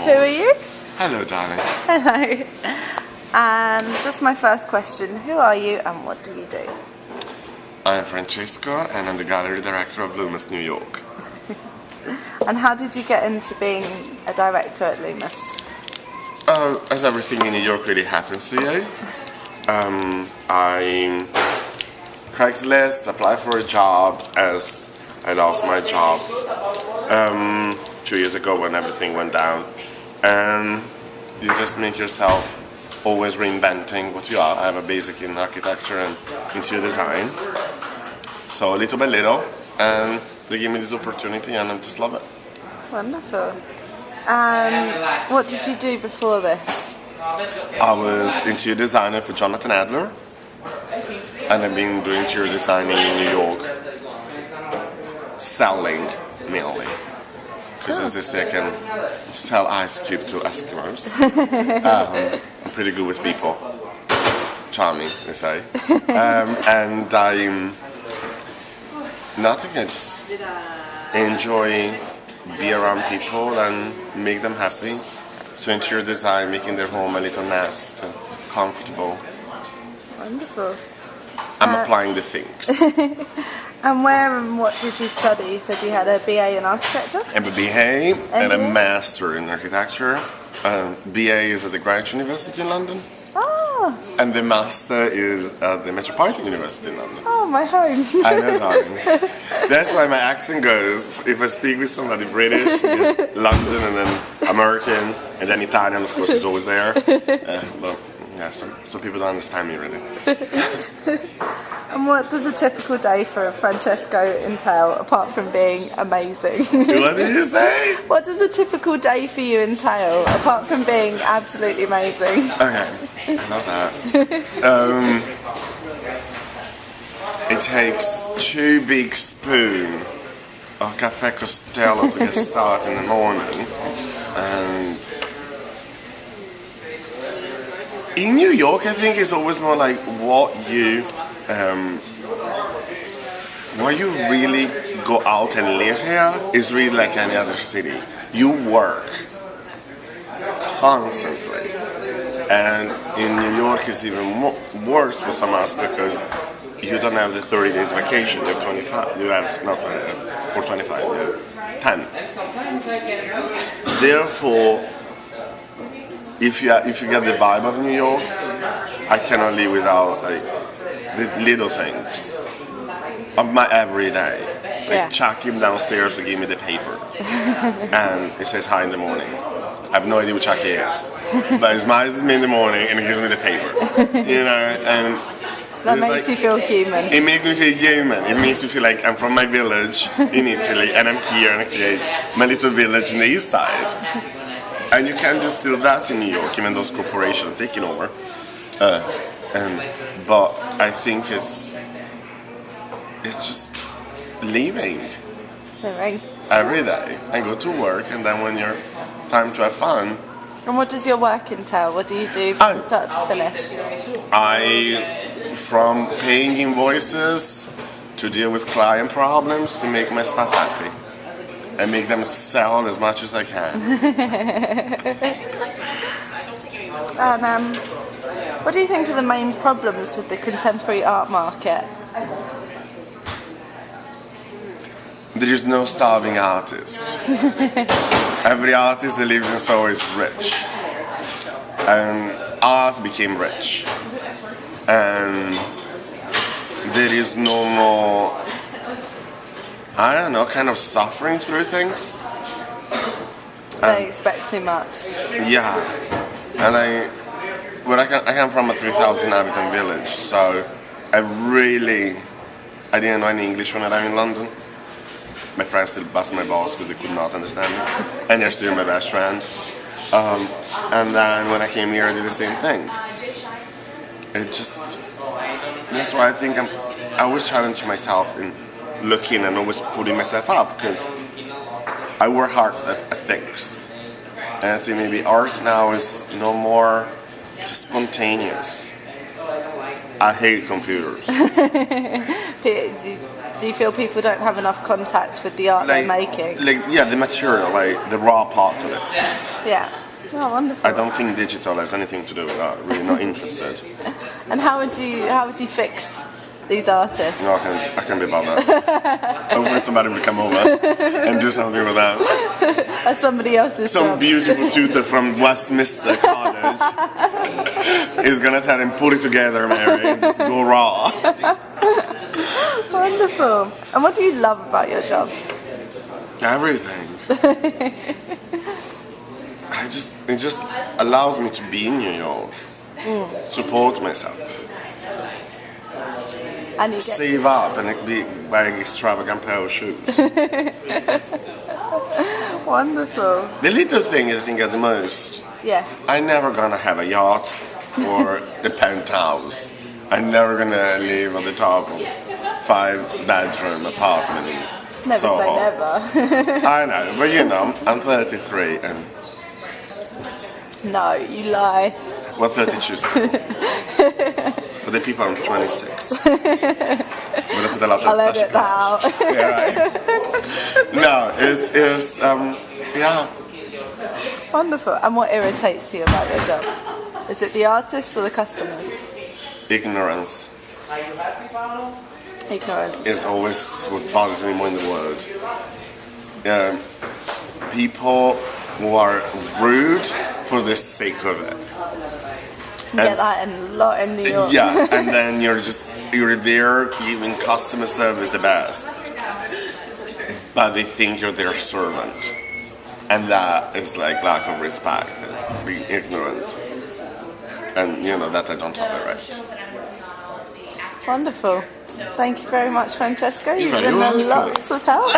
Who are you? Hello, darling. Hello. And just my first question, who are you and what do you do? I'm Francesco and I'm the gallery director of Loomis, New York. And how did you get into being a director at Loomis? As everything in New York really happens to you. I Craigslist, applied for a job as I lost my job 2 years ago when everything went down. And you just make yourself always reinventing what you are. I have a basic in architecture and interior design. So little by little, and they gave me this opportunity and I just love it. Wonderful. And what did you do before this? I was interior designer for Jonathan Adler, and I've been doing interior designing in New York, selling mainly. Because as they say, I can sell ice cube to Eskimos. I'm pretty good with people. Charming, they say. And I'm nothing, I just enjoy be around people and make them happy. So interior design, making their home a little nest and comfortable. Wonderful. I'm applying the things. And where and what did you study? You said you had a BA in architecture? I have a BA and a master in architecture. BA is at the Greenwich University in London. Oh. And the master is at the Metropolitan University in London. Oh, my home. I know, darling. That's why my accent goes. If I speak with somebody British, it's London, and then American, and then Italian, of course, is always there. But yeah, some people don't understand me really. And what does a typical day for Francesco entail, apart from being amazing? What did you say? What does a typical day for you entail, apart from being absolutely amazing? Okay, I love that. It takes 2 big spoons of Caffè Costello to get started in the morning. And in New York, I think it's always more like what you really go out and live here is really like any other city. You work constantly, and in New York it's even worse for some aspects because you don't have the 30 days vacation. You have 25. You have not 20, or 25. You have 10. Therefore, if you get the vibe of New York, I cannot live without like the little things of my everyday. Like Chuck him downstairs to give me the paper, and it says hi in the morning. I have no idea who Chucky is, but he smiles at me in the morning and he gives me the paper. You know, and that makes you feel human. It makes me feel human. It makes me feel like I'm from my village in Italy and I'm here and I create my little village in the east side. And you can't just do that in New York, even those corporations are taking over. But I think it's just living every day and go to work, and then when you're time to have fun. And what does your work entail? What do you do from start to finish? From paying invoices to deal with client problems to make my staff happy and make them sell as much as I can. And what do you think are the main problems with the contemporary art market? There is no starving artist. Every artist that lives in Soho is rich. And art became rich. And there is no more, I don't know, kind of suffering through things. They expect too much. Yeah. And I come from a 3,000 inhabitant village, so I didn't know any English when I arrived in London. My friends still bust my balls because they could not understand me, and they're still my best friend. And then when I came here, I did the same thing. That's why I think I always challenge myself in looking and always putting myself up, because I work hard at things. And I think maybe art now is no more just spontaneous. I hate computers. Do you feel people don't have enough contact with the art they're making? The material, like the raw part of it. Yeah. Oh, wonderful. I don't think digital has anything to do with that. Really not interested. And how would you fix these artists? No, I can be bothered. Hopefully somebody will come over and do something with that. That's somebody else's Some job. beautiful tutor from Westminster College is gonna tell him put it together, Mary, and just go raw. Wonderful. And what do you love about your job? Everything. It just allows me to be in New York, support myself, And you get save up, and be buying extravagant pair of shoes. wonderful. The little thing I think at the most, Yeah. I'm never gonna have a yacht or a penthouse. I'm never gonna live on the top of 5-bedroom apartment in Never Soho. say never. I know, but you know, I'm 33 and No, you lie. well, 32 still. For the people, I'm 26. I'm gonna put a lot of I'll edit that out. Yeah, right. No, it's yeah. Wonderful. And what irritates you about your job? Is it the artists or the customers? Ignorance Ignorance. is always what bothers me more in the world. People who are rude for the sake of it. You get that a lot in New York. Yeah, and then you're there giving customer service the best, but they think you're their servant, and that is like lack of respect and being ignorant, and you know that I don't tolerate. Wonderful. Thank you very much, Francesco. You've very been welcome. lots of help.